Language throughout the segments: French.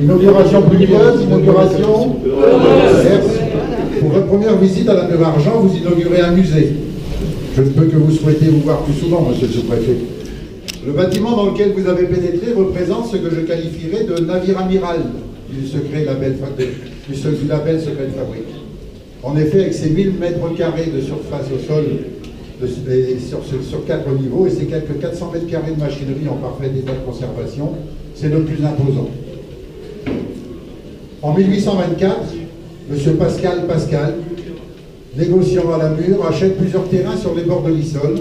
Inauguration pluvieuse, inauguration. Merci. Pour votre première visite à la Mur Argent, vous inaugurez un musée. Je ne peux que vous souhaiter vous voir plus souvent, monsieur le sous-préfet. Le bâtiment dans lequel vous avez pénétré représente ce que je qualifierais de navire amiral du label secret de fabrique. En effet, avec ses 1000 mètres carrés de surface au sol, sur 4 niveaux, et ses quelques 400 mètres carrés de machinerie en parfait état de conservation, c'est le plus imposant. En 1824, M. Pascal, négociant à la Mure, achète plusieurs terrains sur les bords de l'Issole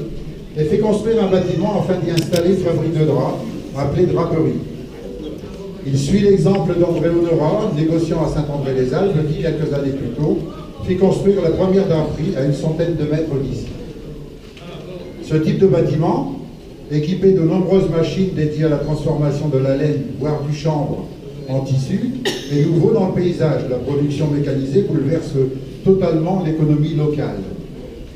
et fait construire un bâtiment afin d'y installer une fabrique de draps, appelée Draperie. Il suit l'exemple d'André Honorat, négociant à Saint-André-les-Alpes, qui, quelques années plus tôt, fit construire la première draperie à une centaine de mètres d'ici. Ce type de bâtiment, équipé de nombreuses machines dédiées à la transformation de la laine, voire du chanvre, en tissu, est nouveau dans le paysage. La production mécanisée bouleverse totalement l'économie locale.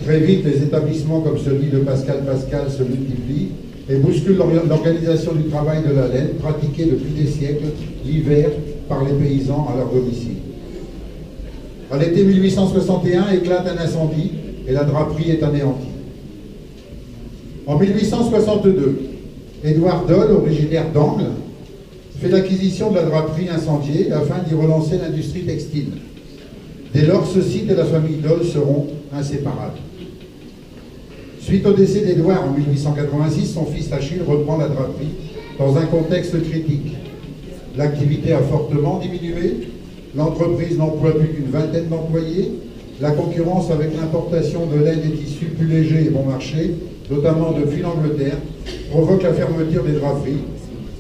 Très vite, les établissements comme celui de Pascal se multiplient et bousculent l'organisation du travail de la laine, pratiquée depuis des siècles, l'hiver, par les paysans à leur domicile. À l'été 1861, éclate un incendie et la draperie est anéantie. En 1862, Édouard Dole, originaire d'Angles, fait l'acquisition de la draperie incendiée afin d'y relancer l'industrie textile. Dès lors, ce site et la famille Dole seront inséparables. Suite au décès d'Édouard en 1886, son fils Achille reprend la draperie dans un contexte critique. L'activité a fortement diminué, l'entreprise n'emploie plus qu'une vingtaine d'employés, la concurrence avec l'importation de laine et tissus plus légers et bon marché, notamment depuis l'Angleterre, provoque la fermeture des draperies.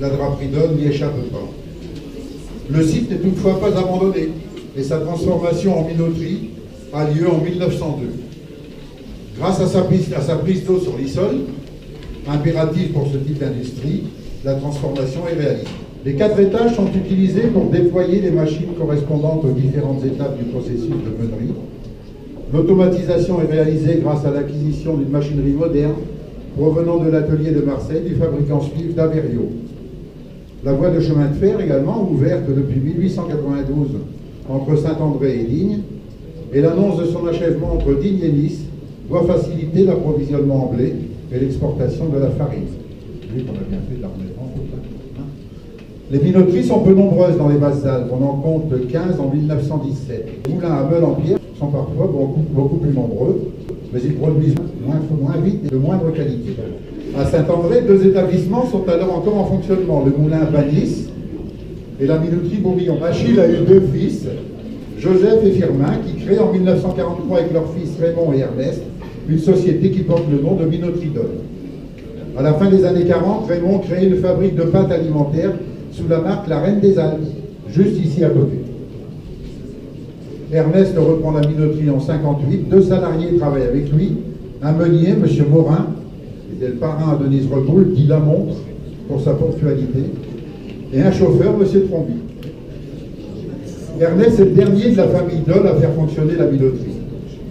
La draperie Dole n'y échappe pas. Le site n'est toutefois pas abandonné et sa transformation en minoterie a lieu en 1902. Grâce à sa prise d'eau sur l'Issole, impérative pour ce type d'industrie, la transformation est réalisée. Les 4 étages sont utilisés pour déployer les machines correspondantes aux différentes étapes du processus de meunerie. L'automatisation est réalisée grâce à l'acquisition d'une machinerie moderne provenant de l'atelier de Marseille du fabricant suisse d'Averio. La voie de chemin de fer également, ouverte depuis 1892 entre Saint-André et Digne, et l'annonce de son achèvement entre Digne et Nice doit faciliter l'approvisionnement en blé et l'exportation de la farine. Vu qu'on a bien fait de la remettre en route. Les minoteries sont peu nombreuses dans les Basses-Alpes, on en compte 15 en 1917. Les moulins à meule en pierre sont parfois beaucoup plus nombreux, mais ils produisent moins vite et de moindre qualité. À Saint-André, 2 établissements sont alors encore en fonctionnement, le moulin Banis et la minoterie Bourillon. Achille a eu 2 fils, Joseph et Firmin, qui créent en 1943 avec leurs fils Raymond et Ernest une société qui porte le nom de Minoterie Dole. À la fin des années 40, Raymond crée une fabrique de pâtes alimentaires sous la marque La Reine des Alpes, juste ici à côté. Ernest reprend la minoterie en 1958, 2 salariés travaillent avec lui, un meunier, M. Morin, qui était le parrain à Denise Reboul, dit la montre pour sa ponctualité, et un chauffeur, M. Tromby. Ernest est le dernier de la famille Dole à faire fonctionner la minoterie.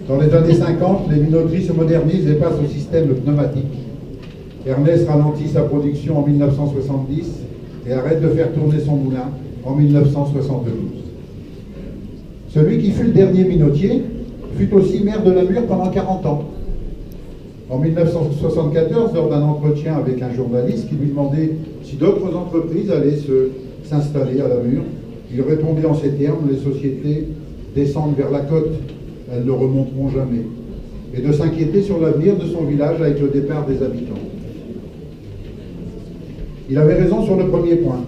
Dans les années 50, les minoteries se modernisent et passent au système pneumatique. Ernest ralentit sa production en 1970 et arrête de faire tourner son moulin en 1972. Celui qui fut le dernier minotier fut aussi maire de la Mure pendant 40 ans. En 1974, lors d'un entretien avec un journaliste qui lui demandait si d'autres entreprises allaient s'installer à la Mure, il répondait en ces termes: les sociétés descendent vers la côte, elles ne remonteront jamais, et de s'inquiéter sur l'avenir de son village avec le départ des habitants. Il avait raison sur le premier point.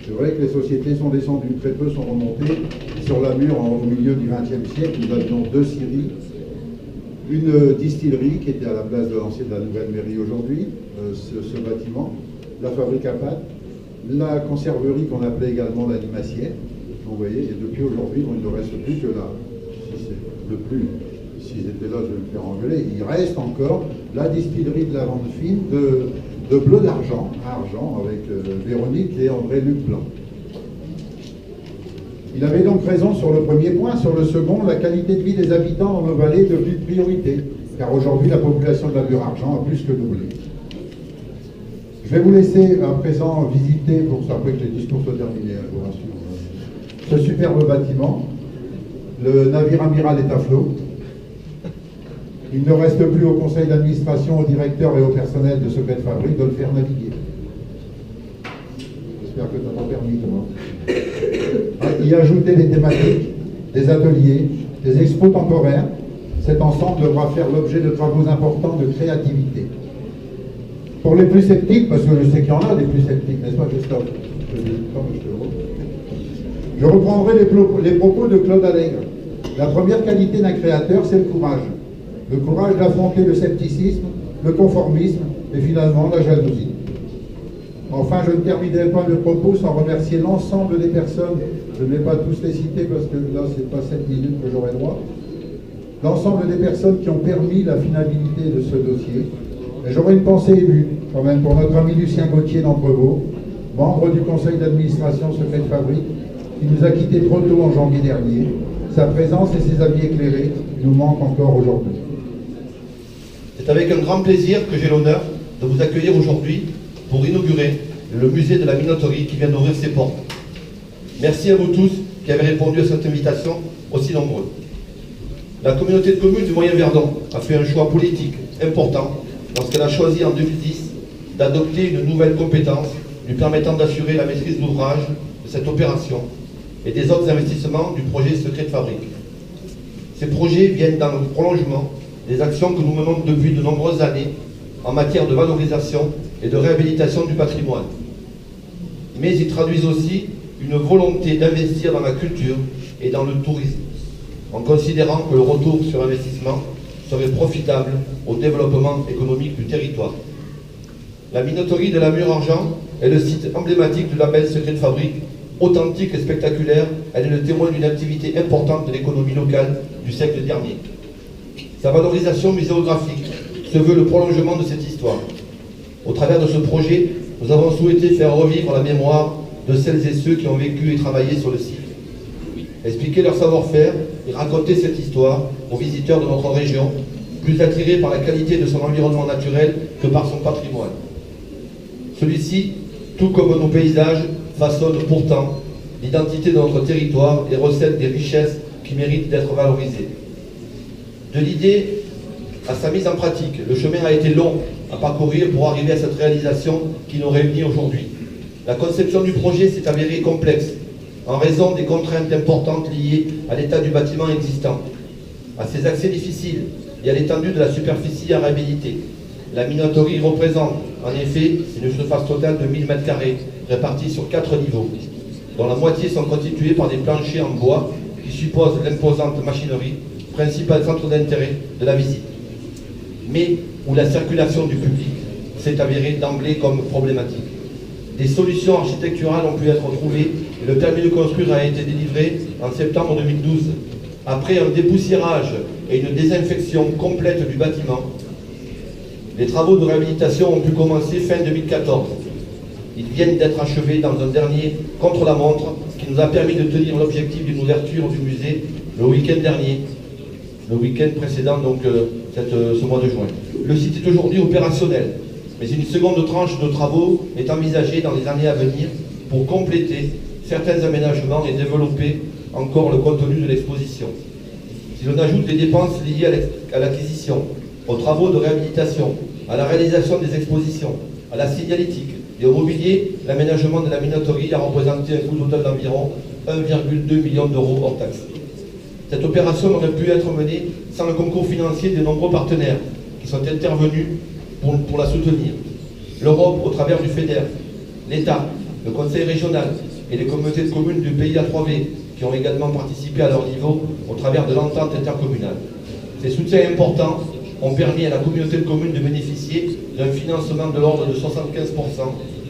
C'est vrai que les sociétés sont descendues, très peu sont remontées. Sur la Mure, au milieu du XXe siècle, nous avions 2 scieries, une distillerie qui était à la place de l'ancienne de la nouvelle mairie aujourd'hui, ce bâtiment, la fabrique à pâtes, la conserverie qu'on appelait également la limacière. Vous voyez, et depuis aujourd'hui, il ne reste plus que là. Si c'est le plus, s'ils étaient là, je vais me faire engueuler. Il reste encore la distillerie de la vente fine de Bleu d'Argent, à Argent, avec Véronique et André-Luc Blanc. Il avait donc raison sur le premier point. Sur le second, la qualité de vie des habitants dans nos vallées est devenue une priorité, car aujourd'hui, la population de la Mure Argent a plus que doublé. Je vais vous laisser à présent visiter, pour ça après que les discours soient terminés, je vous rassure, ce superbe bâtiment. Le navire amiral est à flot. Il ne reste plus au conseil d'administration, au directeur et au personnel de Secret de Fabrique de le faire naviguer. J'espère que tu n'as pas permis, Thomas. Y ajouter des thématiques, des ateliers, des expos temporaires. Cet ensemble devra faire l'objet de travaux importants de créativité. Pour les plus sceptiques, parce que je sais qu'il y en a des plus sceptiques, n'est-ce pas, Christophe? Je reprendrai les propos de Claude Allègre. La première qualité d'un créateur, c'est le courage. Le courage d'affronter le scepticisme, le conformisme et finalement la jalousie. Enfin, je ne terminerai pas le propos sans remercier l'ensemble des personnes, je ne vais pas tous les citer parce que là, ce n'est pas 7 minutes que j'aurai droit, l'ensemble des personnes qui ont permis la finalité de ce dossier. Et j'aurai une pensée émue, quand même, pour notre ami Lucien Gauthier d'Entrevaux, membre du conseil d'administration Secret de Fabrique, qui nous a quittés trop tôt en janvier dernier. Sa présence et ses avis éclairés nous manquent encore aujourd'hui. C'est avec un grand plaisir que j'ai l'honneur de vous accueillir aujourd'hui pour inaugurer le musée de la minoterie qui vient d'ouvrir ses portes. Merci à vous tous qui avez répondu à cette invitation aussi nombreux. La communauté de communes du Moyen-Verdon a fait un choix politique important lorsqu'elle a choisi en 2010 d'adopter une nouvelle compétence lui permettant d'assurer la maîtrise d'ouvrage de cette opération et des autres investissements du projet Secret de Fabrique. Ces projets viennent dans le prolongement des actions que nous menons depuis de nombreuses années en matière de valorisation et de réhabilitation du patrimoine. Mais ils traduisent aussi une volonté d'investir dans la culture et dans le tourisme, en considérant que le retour sur investissement serait profitable au développement économique du territoire. La minoterie de la Mure-Argent est le site emblématique du label Secret de Fabrique, authentique et spectaculaire. Elle est le témoin d'une activité importante de l'économie locale du siècle dernier. Sa valorisation muséographique se veut le prolongement de cette histoire. Au travers de ce projet, nous avons souhaité faire revivre la mémoire de celles et ceux qui ont vécu et travaillé sur le site. Expliquer leur savoir-faire et raconter cette histoire aux visiteurs de notre région, plus attirés par la qualité de son environnement naturel que par son patrimoine. Celui-ci, tout comme nos paysages, façonne pourtant l'identité de notre territoire et recèle des richesses qui méritent d'être valorisées. De l'idée à sa mise en pratique, le chemin a été long à parcourir pour arriver à cette réalisation qui nous réunit aujourd'hui. La conception du projet s'est avérée complexe en raison des contraintes importantes liées à l'état du bâtiment existant, à ses accès difficiles et à l'étendue de la superficie à réhabiliter. La minoterie représente en effet une surface totale de 1000 m² répartie sur 4 niveaux, dont la moitié sont constitués par des planchers en bois qui supposent l'imposante machinerie, principal centre d'intérêt de la visite, mais où la circulation du public s'est avérée d'emblée comme problématique. Des solutions architecturales ont pu être trouvées et le permis de construire a été délivré en septembre 2012. Après un dépoussiérage et une désinfection complète du bâtiment, les travaux de réhabilitation ont pu commencer fin 2014. Ils viennent d'être achevés dans un dernier contre-la-montre qui nous a permis de tenir l'objectif d'une ouverture du musée le week-end dernier, le week-end précédent, donc ce mois de juin. Le site est aujourd'hui opérationnel, mais une seconde tranche de travaux est envisagée dans les années à venir pour compléter certains aménagements et développer encore le contenu de l'exposition. Si l'on ajoute les dépenses liées à l'acquisition, aux travaux de réhabilitation, à la réalisation des expositions, à la signalétique et au mobilier, l'aménagement de la minoterie a représenté un coût total d'environ 1,2 million d'euros hors taxes. Cette opération n'aurait pu être menée sans le concours financier de nombreux partenaires qui sont intervenus pour la soutenir. L'Europe au travers du FEDER, l'État, le Conseil régional et les communautés de communes du pays A3V qui ont également participé à leur niveau au travers de l'entente intercommunale. Ces soutiens importants ont permis à la communauté de communes de bénéficier d'un financement de l'ordre de 75%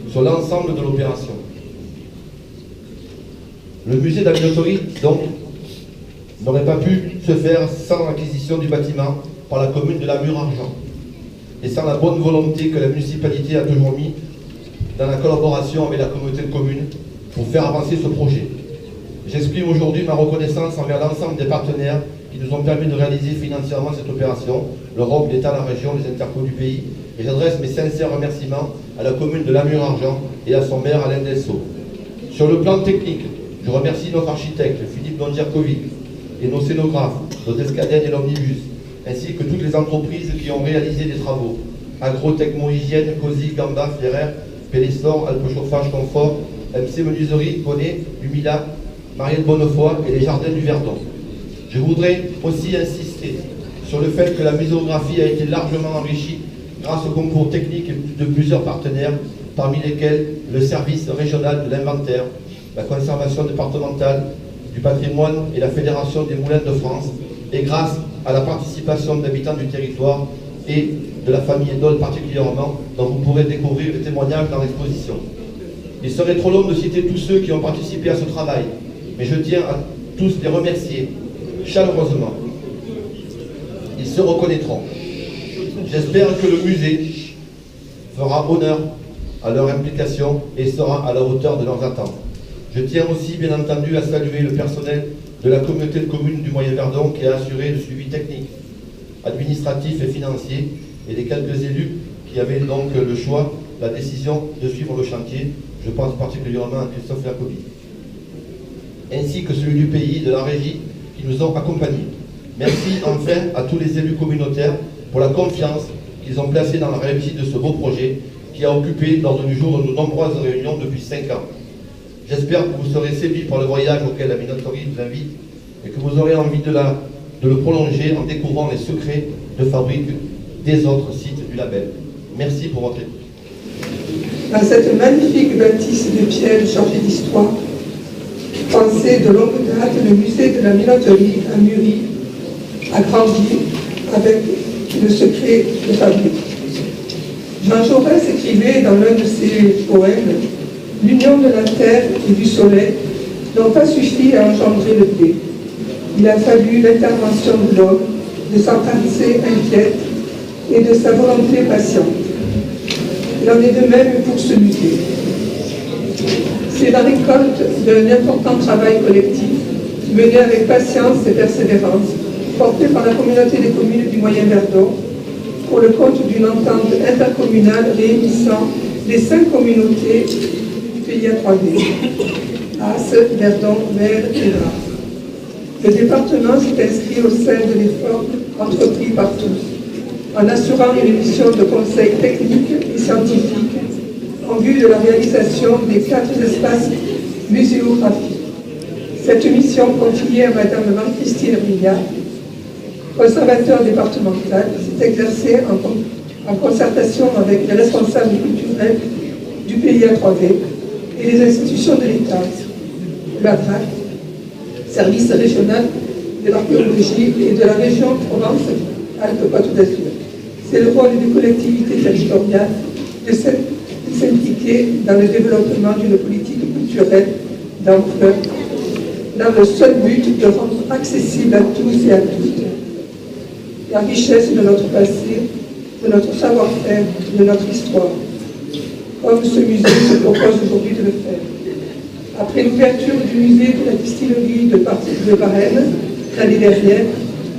sur l'ensemble de l'opération. Le musée de la minoterie, donc, n'aurait pas pu se faire sans l'acquisition du bâtiment par la commune de la Mure-Argent et sans la bonne volonté que la municipalité a toujours mis dans la collaboration avec la communauté de communes pour faire avancer ce projet. J'exprime aujourd'hui ma reconnaissance envers l'ensemble des partenaires qui nous ont permis de réaliser financièrement cette opération, l'Europe, l'État, la région, les intercos du pays, et j'adresse mes sincères remerciements à la commune de Lamure-Argent et à son maire Alain Dessau. Sur le plan technique, je remercie notre architecte Philippe Dondzierkovic et nos scénographes, nos escadènes et l'omnibus, ainsi que toutes les entreprises qui ont réalisé des travaux. Agrotechmo Hygiène, COSI, Gamba, Ferrer, Pélissor, Alpe Chauffage Confort, MC Menuiserie, Bonnet, Lumila, Marielle Bonnefoy et les Jardins du Verdon. Je voudrais aussi insister sur le fait que la muséographie a été largement enrichie grâce au concours technique de plusieurs partenaires, parmi lesquels le service régional de l'inventaire, la conservation départementale du patrimoine et la Fédération des Moulins de France, et grâce à la participation d'habitants du territoire et de la famille Edol particulièrement, dont vous pourrez découvrir les témoignages dans l'exposition. Il serait trop long de citer tous ceux qui ont participé à ce travail, mais je tiens à tous les remercier chaleureusement. Ils se reconnaîtront. J'espère que le musée fera honneur à leur implication et sera à la hauteur de leurs attentes. Je tiens aussi, bien entendu, à saluer le personnel de la communauté de communes du Moyen-Verdon qui a assuré le suivi technique, administratif et financier, et les quelques élus qui avaient donc le choix, la décision de suivre le chantier. Je pense particulièrement à Christophe Lacobi, ainsi que celui du pays, de la régie, qui nous ont accompagnés. Merci enfin à tous les élus communautaires pour la confiance qu'ils ont placée dans la réussite de ce beau projet qui a occupé l'ordre du jour de nos nombreuses réunions depuis 5 ans. J'espère que vous serez séduits par le voyage auquel la minoterie vous invite et que vous aurez envie de le prolonger en découvrant les secrets de fabrique des autres sites du label. Merci pour votre écoute. Dans cette magnifique bâtisse de pierre chargée d'histoire, pensé de longue date, le musée de la minoterie a mûri, a grandi avec le secret de fabrique. Jean Jaurès écrivait dans l'un de ses poèmes « L'union de la terre et du soleil n'ont pas suffi à engendrer le blé. Il a fallu l'intervention de l'homme, de sa pensée inquiète et de sa volonté patiente. Il en est de même pour ce musée. C'est la récolte d'un important travail collectif, mené avec patience et persévérance, porté par la communauté des communes du Moyen-Verdon, pour le compte d'une entente intercommunale réunissant les 5 communautés du pays à 3D, As, Verdon, Mer et Var. Le département s'est inscrit au sein de l'effort entrepris par tous, en assurant une mission de conseil technique et scientifique en vue de la réalisation des 4 espaces muséographiques. Cette mission confiée à Madame Marie-Christine Rignat, conservateur départemental, s'est exercée en concertation avec les responsables culturels du pays à 3D et les institutions de l'État, l'ADRAC, service régional de l'archéologie et de la région Provence-Alpes-Côte d'Azur. C'est le rôle des collectivités territoriales de s'impliquer dans le développement d'une politique culturelle d'ampleur, dans le seul but de rendre accessible à tous et à toutes la richesse de notre passé, de notre savoir-faire, de notre histoire, comme ce musée se propose aujourd'hui de le faire. Après l'ouverture du musée de la distillerie de Varennes l'année dernière,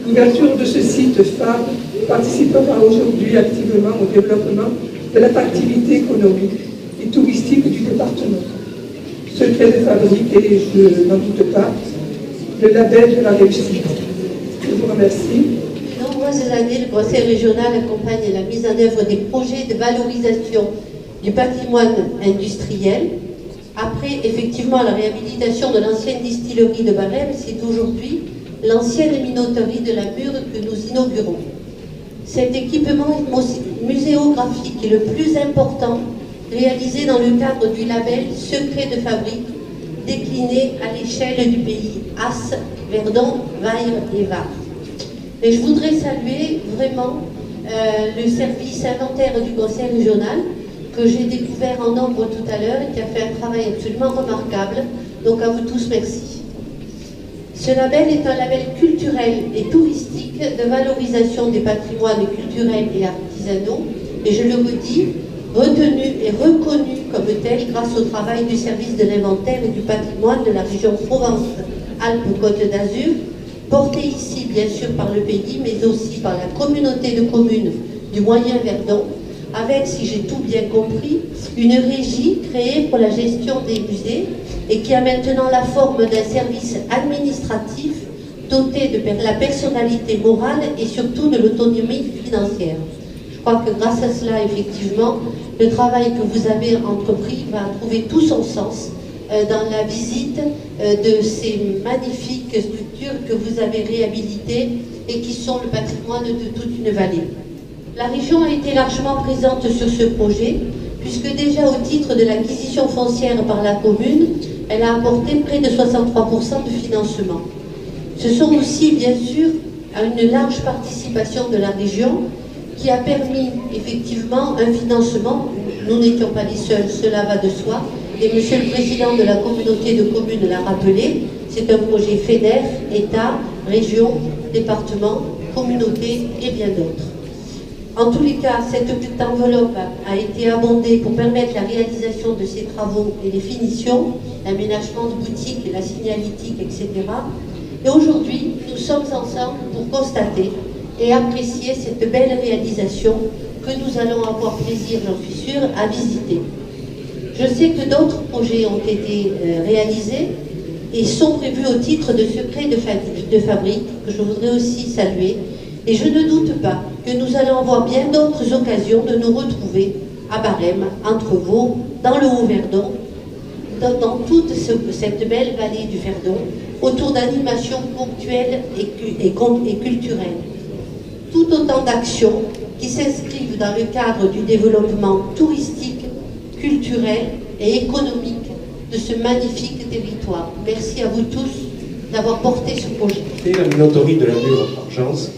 l'ouverture de ce site phare participera aujourd'hui activement au développement de l'attractivité économique et touristique du département. Secret de fabrique et, je n'en doute pas, le label de la réussite. Je vous remercie. Nombreuses années, le Conseil régional accompagne la mise en œuvre des projets de valorisation du patrimoine industriel. Après, effectivement, la réhabilitation de l'ancienne distillerie de Varennes, c'est aujourd'hui l'ancienne minoterie de la Mure que nous inaugurons. Cet équipement muséographique est le plus important, réalisé dans le cadre du label Secret de fabrique, décliné à l'échelle du pays, As, Verdon, Vaire et Var. Et je voudrais saluer vraiment le service inventaire du Conseil régional, que j'ai découvert en nombre tout à l'heure et qui a fait un travail absolument remarquable. Donc à vous tous, merci. Ce label est un label culturel et touristique de valorisation des patrimoines culturels et artisanaux, et je le redis, retenu et reconnu comme tel grâce au travail du service de l'inventaire et du patrimoine de la région Provence-Alpes-Côte d'Azur, porté ici bien sûr par le pays, mais aussi par la communauté de communes du Moyen-Verdon, avec, si j'ai tout bien compris, une régie créée pour la gestion des musées et qui a maintenant la forme d'un service administratif doté de la personnalité morale et surtout de l'autonomie financière. Je crois que grâce à cela, effectivement, le travail que vous avez entrepris va trouver tout son sens dans la visite de ces magnifiques structures que vous avez réhabilitées et qui sont le patrimoine de toute une vallée. La région a été largement présente sur ce projet, puisque déjà au titre de l'acquisition foncière par la commune, elle a apporté près de 63% de financement. Ce sont aussi, bien sûr, une large participation de la région qui a permis effectivement un financement. Nous n'étions pas les seuls, cela va de soi. Et Monsieur le Président de la communauté de communes l'a rappelé, c'est un projet FEDER, État, région, département, communauté et bien d'autres. En tous les cas, cette petite enveloppe a été abondée pour permettre la réalisation de ces travaux et les finitions, l'aménagement de boutiques, la signalétique, etc. Et aujourd'hui, nous sommes ensemble pour constater et apprécier cette belle réalisation que nous allons avoir plaisir, j'en suis sûre, à visiter. Je sais que d'autres projets ont été réalisés et sont prévus au titre de secret de fabrique, que je voudrais aussi saluer. Et je ne doute pas que nous allons avoir bien d'autres occasions de nous retrouver à Barème, entre Vaud, dans le Haut-Verdon, dans toute cette belle vallée du Verdon, autour d'animations ponctuelles et culturelles. Tout autant d'actions qui s'inscrivent dans le cadre du développement touristique, culturel et économique de ce magnifique territoire. Merci à vous tous d'avoir porté ce projet. La minoterie de la Mure-Argence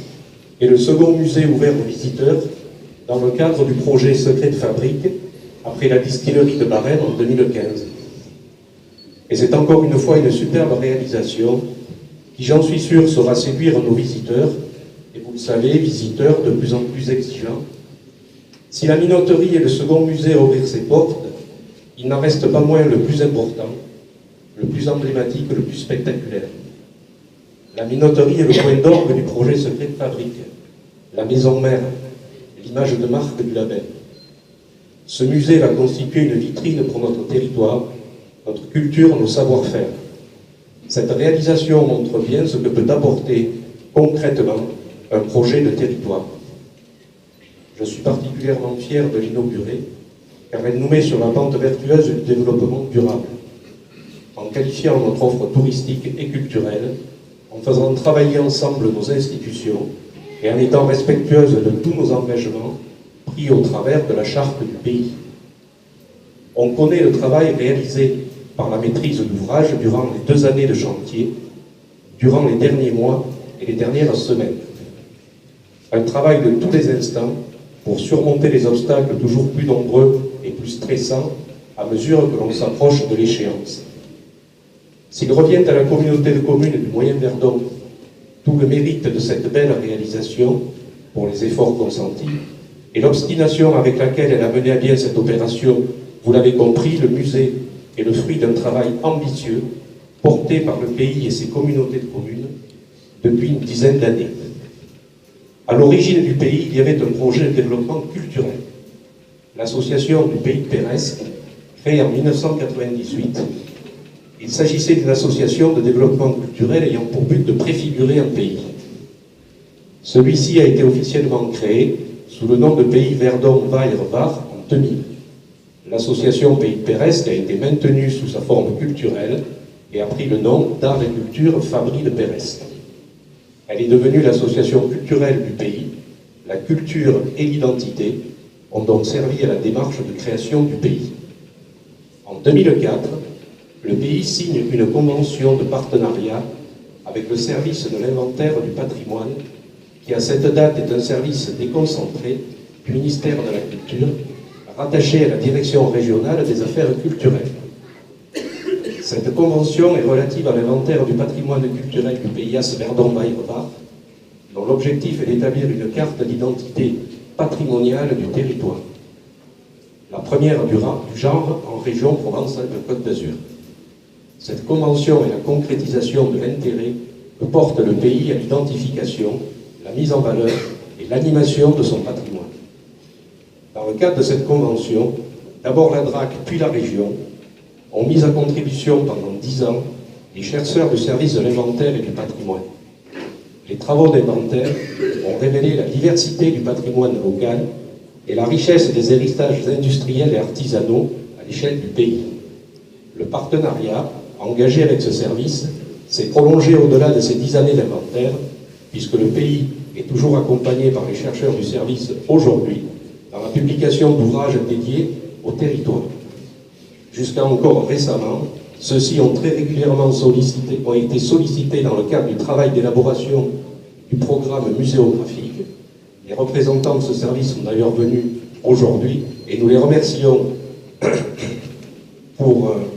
est le second musée ouvert aux visiteurs dans le cadre du projet Secret de fabrique après la distillerie de Barème en 2015. Et c'est encore une fois une superbe réalisation qui, j'en suis sûr, saura séduire nos visiteurs, et vous le savez, visiteurs de plus en plus exigeants. Si la minoterie est le second musée à ouvrir ses portes, il n'en reste pas moins le plus important, le plus emblématique, le plus spectaculaire. La minoterie est le point d'orgue du projet Secret de fabrique, la maison mère, l'image de marque du label. Ce musée va constituer une vitrine pour notre territoire, notre culture, nos savoir-faire. Cette réalisation montre bien ce que peut apporter concrètement un projet de territoire. Je suis particulièrement fier de l'inaugurer, car elle nous met sur la pente vertueuse du développement durable, en qualifiant notre offre touristique et culturelle, en faisant travailler ensemble nos institutions et en étant respectueuse de tous nos engagements pris au travers de la charte du pays. On connaît le travail réalisé par la maîtrise d'ouvrage durant les 2 années de chantier, durant les derniers mois et les dernières semaines. Un travail de tous les instants pour surmonter les obstacles toujours plus nombreux et plus stressants à mesure que l'on s'approche de l'échéance. S'il revient à la communauté de communes du Moyen-Verdon tout le mérite de cette belle réalisation pour les efforts consentis et l'obstination avec laquelle elle a mené à bien cette opération, vous l'avez compris, le musée est le fruit d'un travail ambitieux porté par le pays et ses communautés de communes depuis une dizaine d'années. À l'origine du pays, il y avait un projet de développement culturel. L'association du Pays de Pérès, créée en 1998. Il s'agissait d'une association de développement culturel ayant pour but de préfigurer un pays. Celui-ci a été officiellement créé sous le nom de Pays Verdon-Vaire-Var en 2000. L'association Pays de Pérès a été maintenue sous sa forme culturelle et a pris le nom d'Art et Culture Fabri de Pérès. Elle est devenue l'association culturelle du pays. La culture et l'identité ont donc servi à la démarche de création du pays. En 2004, le pays signe une convention de partenariat avec le service de l'inventaire du patrimoine, qui à cette date est un service déconcentré du ministère de la Culture, rattaché à la direction régionale des affaires culturelles. Cette convention est relative à l'inventaire du patrimoine culturel du pays Verdon-Vaire-Var, dont l'objectif est d'établir une carte d'identité patrimoniale du territoire, la première du genre en région Provence-Alpes-Côte d'Azur. Cette convention est la concrétisation de l'intérêt que porte le pays à l'identification, la mise en valeur et l'animation de son patrimoine. Dans le cadre de cette convention, d'abord la DRAC puis la région ont mis à contribution pendant 10 ans les chercheurs du service de l'inventaire et du patrimoine. Les travaux d'inventaire ont révélé la diversité du patrimoine local et la richesse des héritages industriels et artisanaux à l'échelle du pays. Le partenariat engagé avec ce service s'est prolongé au-delà de ces 10 années d'inventaire, puisque le pays est toujours accompagné par les chercheurs du service aujourd'hui dans la publication d'ouvrages dédiés au territoire. Jusqu'à encore récemment, ceux-ci ont très régulièrement été sollicités dans le cadre du travail d'élaboration du programme muséographique. Les représentants de ce service sont d'ailleurs venus aujourd'hui et nous les remercions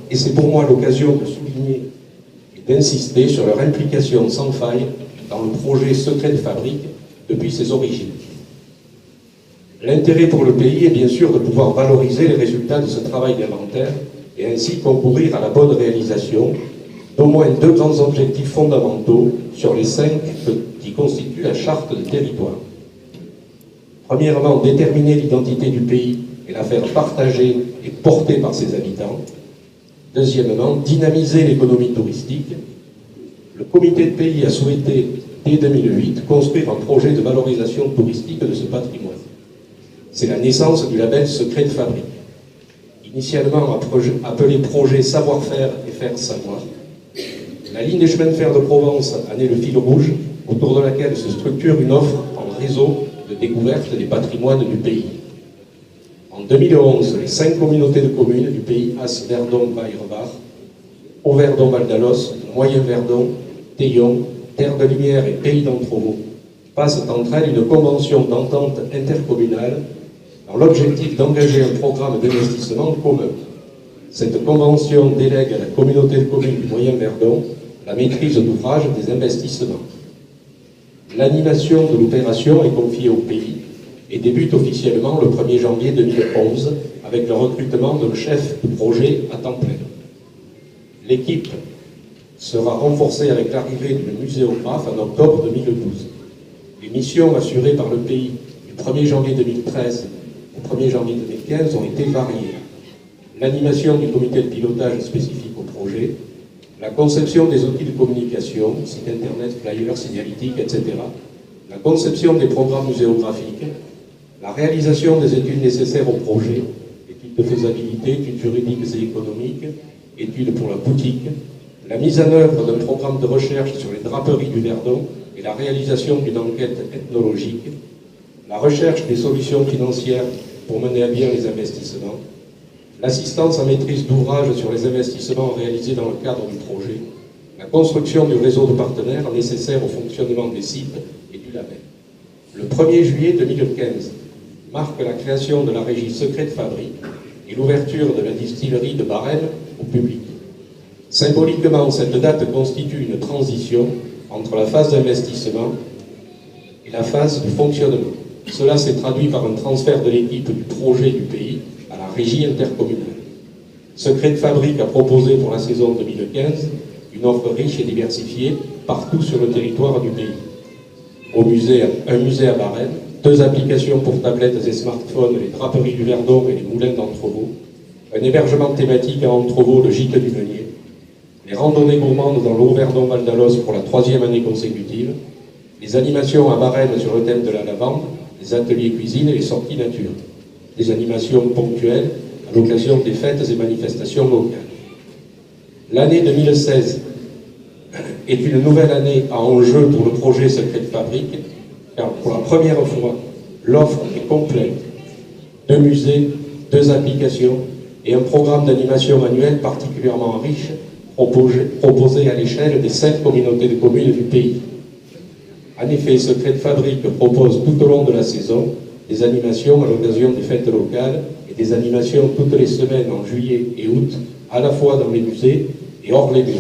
et c'est pour moi l'occasion de souligner et d'insister sur leur implication sans faille dans le projet Secret de Fabrique depuis ses origines. L'intérêt pour le pays est bien sûr de pouvoir valoriser les résultats de ce travail d'inventaire et ainsi concourir à la bonne réalisation d'au moins 2 grands objectifs fondamentaux sur les 5 qui constituent la charte de territoire. Premièrement, déterminer l'identité du pays et la faire partager et porter par ses habitants. Deuxièmement, dynamiser l'économie touristique. Le comité de pays a souhaité, dès 2008, construire un projet de valorisation touristique de ce patrimoine. C'est la naissance du label Secret de Fabrique. Initialement appelé projet savoir-faire et faire savoir, la ligne des chemins de fer de Provence en est le fil rouge autour de laquelle se structure une offre en réseau de découverte des patrimoines du pays. En 2011, les 5 communautés de communes du pays As, Verdon, Bayerbach, Haut-Verdon, Val d'Alos, Moyen-Verdon, Théillon, Terre de Lumière et Pays d'Entrevaux passent entre elles une convention d'entente intercommunale dans l'objectif d'engager un programme d'investissement commun. Cette convention délègue à la communauté de communes du Moyen-Verdon la maîtrise d'ouvrage des investissements. L'animation de l'opération est confiée au pays et débute officiellement le 1er janvier 2011 avec le recrutement d'un chef de projet à temps plein. L'équipe sera renforcée avec l'arrivée du muséographe en octobre 2012. Les missions assurées par le pays du 1er janvier 2013 au 1er janvier 2015 ont été variées. L'animation du comité de pilotage spécifique au projet, la conception des outils de communication, site internet, flyers, signalétique, etc., la conception des programmes muséographiques, la réalisation des études nécessaires au projet, études de faisabilité, études juridiques et économiques, études pour la boutique, la mise en œuvre d'un programme de recherche sur les draperies du Verdon et la réalisation d'une enquête ethnologique, la recherche des solutions financières pour mener à bien les investissements, l'assistance en maîtrise d'ouvrage sur les investissements réalisés dans le cadre du projet, la construction du réseau de partenaires nécessaires au fonctionnement des sites et du label. Le 1er juillet 2015 marque la création de la régie Secret de Fabrique et l'ouverture de la distillerie de Barème au public. Symboliquement, cette date constitue une transition entre la phase d'investissement et la phase de fonctionnement. Cela s'est traduit par un transfert de l'équipe du projet du pays à la régie intercommunale. Secret de Fabrique a proposé pour la saison 2015 une offre riche et diversifiée partout sur le territoire du pays. Un musée à Barème, 2 applications pour tablettes et smartphones, les draperies du Verdon et les moulins d'Entrevaux, un hébergement thématique à Entrevaux, le gîte du Meunier, les randonnées gourmandes dans l'Haut-Verdon Val d'Alos pour la 3e année consécutive, les animations à Barème sur le thème de la lavande, les ateliers cuisine et les sorties nature, des animations ponctuelles à l'occasion des fêtes et manifestations locales. L'année 2016 est une nouvelle année à enjeu pour le projet Secret de Fabrique, car pour la première fois, l'offre est complète. 2 musées, 2 applications et un programme d'animation annuel particulièrement riche proposé à l'échelle des 5 communautés de communes du pays. En effet, Secret de Fabrique propose tout au long de la saison des animations à l'occasion des fêtes locales et des animations toutes les semaines en juillet et août, à la fois dans les musées et hors les murs.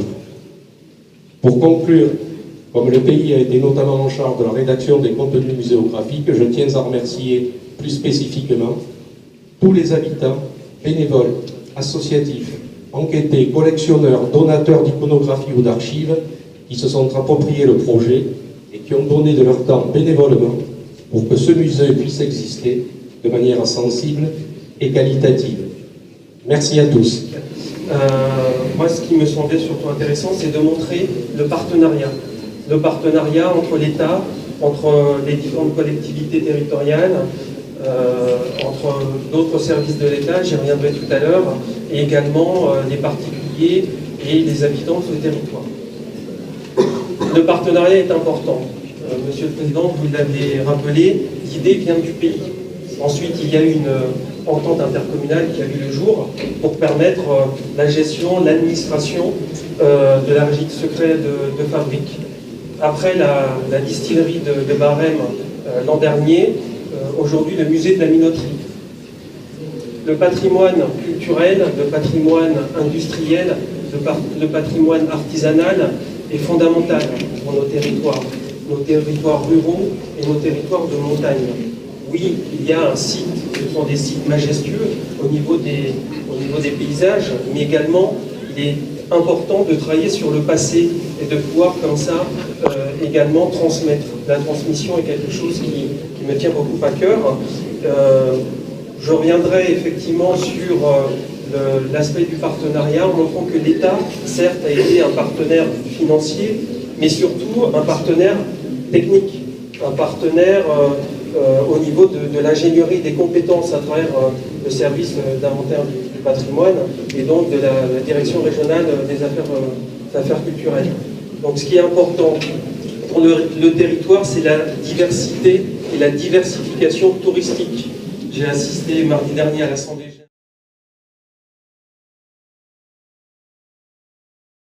Pour conclure, comme le pays a été notamment en charge de la rédaction des contenus muséographiques, je tiens à remercier plus spécifiquement tous les habitants, bénévoles, associatifs, enquêtés, collectionneurs, donateurs d'iconographie ou d'archives qui se sont appropriés le projet et qui ont donné de leur temps bénévolement pour que ce musée puisse exister de manière sensible et qualitative. Merci à tous. Moi, ce qui me semblait surtout intéressant, c'est de montrer le partenariat. Le partenariat entre l'État, entre les différentes collectivités territoriales, entre d'autres services de l'État, j'y reviendrai tout à l'heure, et également les particuliers et les habitants de ce territoire. Le partenariat est important. Monsieur le Président, vous l'avez rappelé, l'idée vient du pays. Ensuite, il y a une entente intercommunale qui a vu le jour pour permettre la gestion, l'administration de la régie de secret de fabrique. Après la distillerie de Barème l'an dernier, aujourd'hui le musée de la minoterie. Le patrimoine culturel, le patrimoine industriel, le patrimoine artisanal est fondamental pour nos territoires ruraux et nos territoires de montagne. Oui, il y a un site, ce sont des sites majestueux au niveau des paysages, mais également il est important de travailler sur le passé et de pouvoir comme ça également transmettre. La transmission est quelque chose qui me tient beaucoup à cœur. Je reviendrai effectivement sur l'aspect du partenariat en montrant que l'État, certes, a été un partenaire financier, mais surtout un partenaire technique, un partenaire au niveau de l'ingénierie des compétences à travers le service d'inventaire du patrimoine et donc de la direction régionale des affaires culturelles. Donc ce qui est important pour le territoire, c'est la diversité et la diversification touristique. J'ai assisté mardi dernier à l'Assemblée générale.